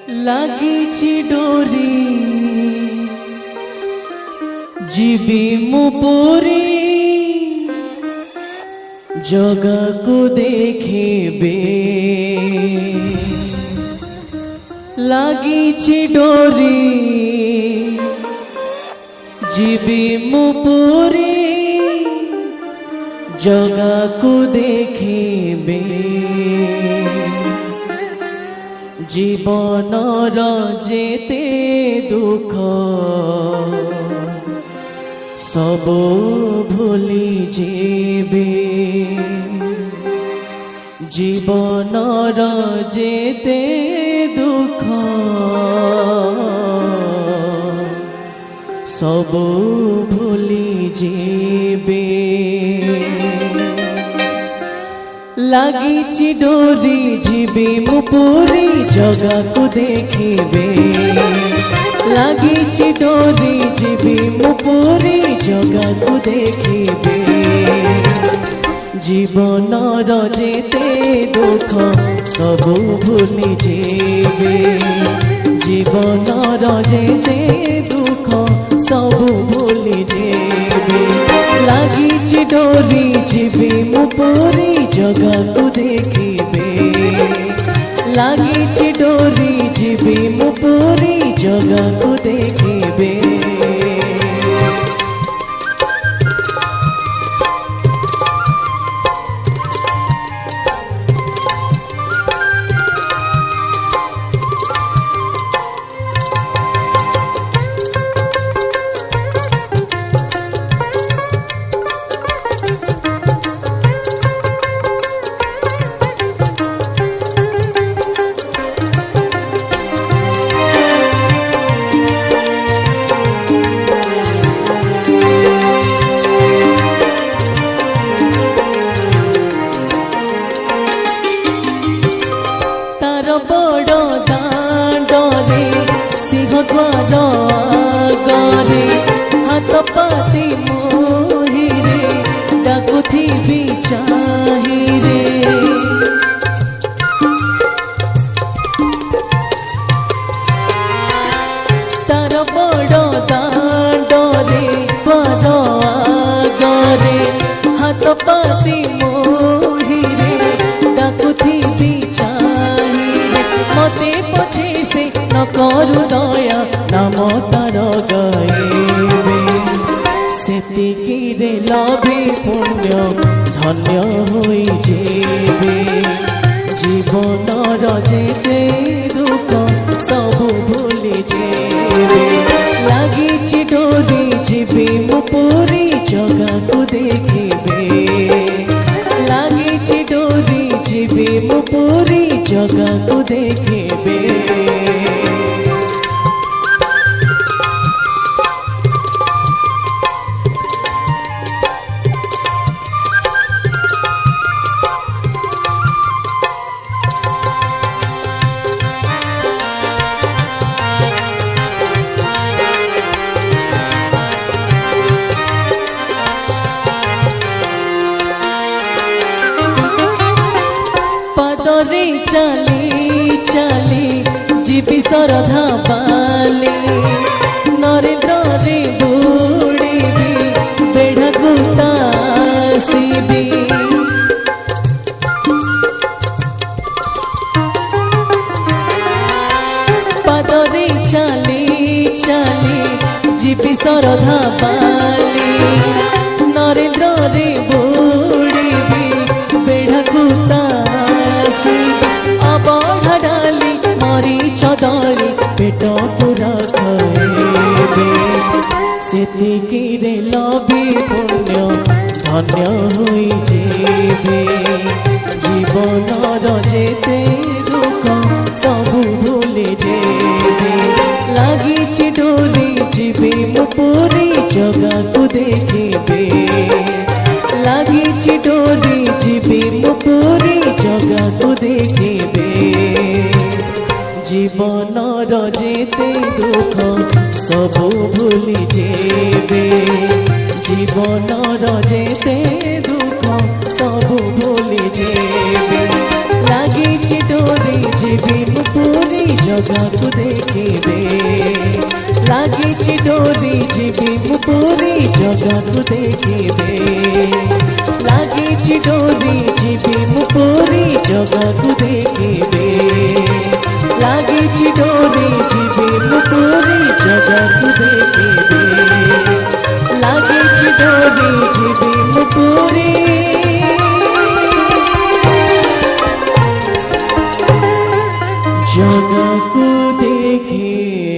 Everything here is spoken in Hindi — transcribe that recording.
লাগিছি ডোরি जीवी मु पूरी जगह को देखेबे লাগিছি डोरी जीवी मु पूरी जगह को देखेबे जीवन जेते दुख सब भूली जेबे जीवन जेते दुख सब भूली जेबे লাগিছি डोरी जीवी मु पूरी जगह को देखेबे লাগিছি डोरी जीवी मु पूरी जगह को देखेबे जीवन जेते दुख सब भूली जेबे जीवन जेते दुख सब भूली जेबे লাগিছি डोरी जीवी मु पूरी जगह को देखेबे লাগিছি डोरी जीवी मु पूरी जगह को देखेबे बड़ दांडे सिंहद्वार आगे हाथ पाती मोहिरे डाकुथिबी चाहिरे तार बड़ दांडे द्वार आगे हाथ पाती मोहिरे डाकुथिबी मते पछे से न करू दया नाम तार गाइबे सेतिकी रे लभे पुण्य धन्य होई जेबे जीवन जेते दुख सब भूली जेबे লাগিছি डोरी जीवी मु पूरी जगह को देखेबे লাগিছি डोरी जीवी मु पूरी जगह को देखेबे पदरे चली चली जीवी सरधा पाले नरेंद्र रे बुड़ीबी बेढ़ा गुतासीबी पदरे चली चली जीवी सरधा पाले नरेंद्र रे बुड़ीबी बेढ़ा गुता अबढ़ाली मरी चदरी पेट पूरा खाएबे सेतिकी रे लभे पुण्य धन्य होई जेबे जीवन जेते दुख सब भूली जेबे লাগিছি डोरी जीवी मु पूरी जगह को देखेबे লাগিছি डोरी जीवी मु पूरी जगह को देखेबे जीवन जेते दुख सब भूली जेबे जीवन जेते दुख सब भूली जेबे লাগিছি ডোরি ଯିବି ମୁଁ ପୁରୀ ଜଗାକୁ ଦେଖିବେ লাগিছি ডোরি ଯିବି ମୁଁ ପୁରୀ ଜଗାକୁ ଦେଖିବେ লাগিছি ডোরি ଯିବି ମୁଁ ପୁରୀ ଜଗାକୁ ଦେଖିବେ লাগিছি ডোরি ଯିବି ମୁଁ ପୁରୀ ଜଗାକୁ ଦେଖିବେ লাগিছি ডোরি ଯିବି ମୁଁ ପୁରୀ जगह को देखे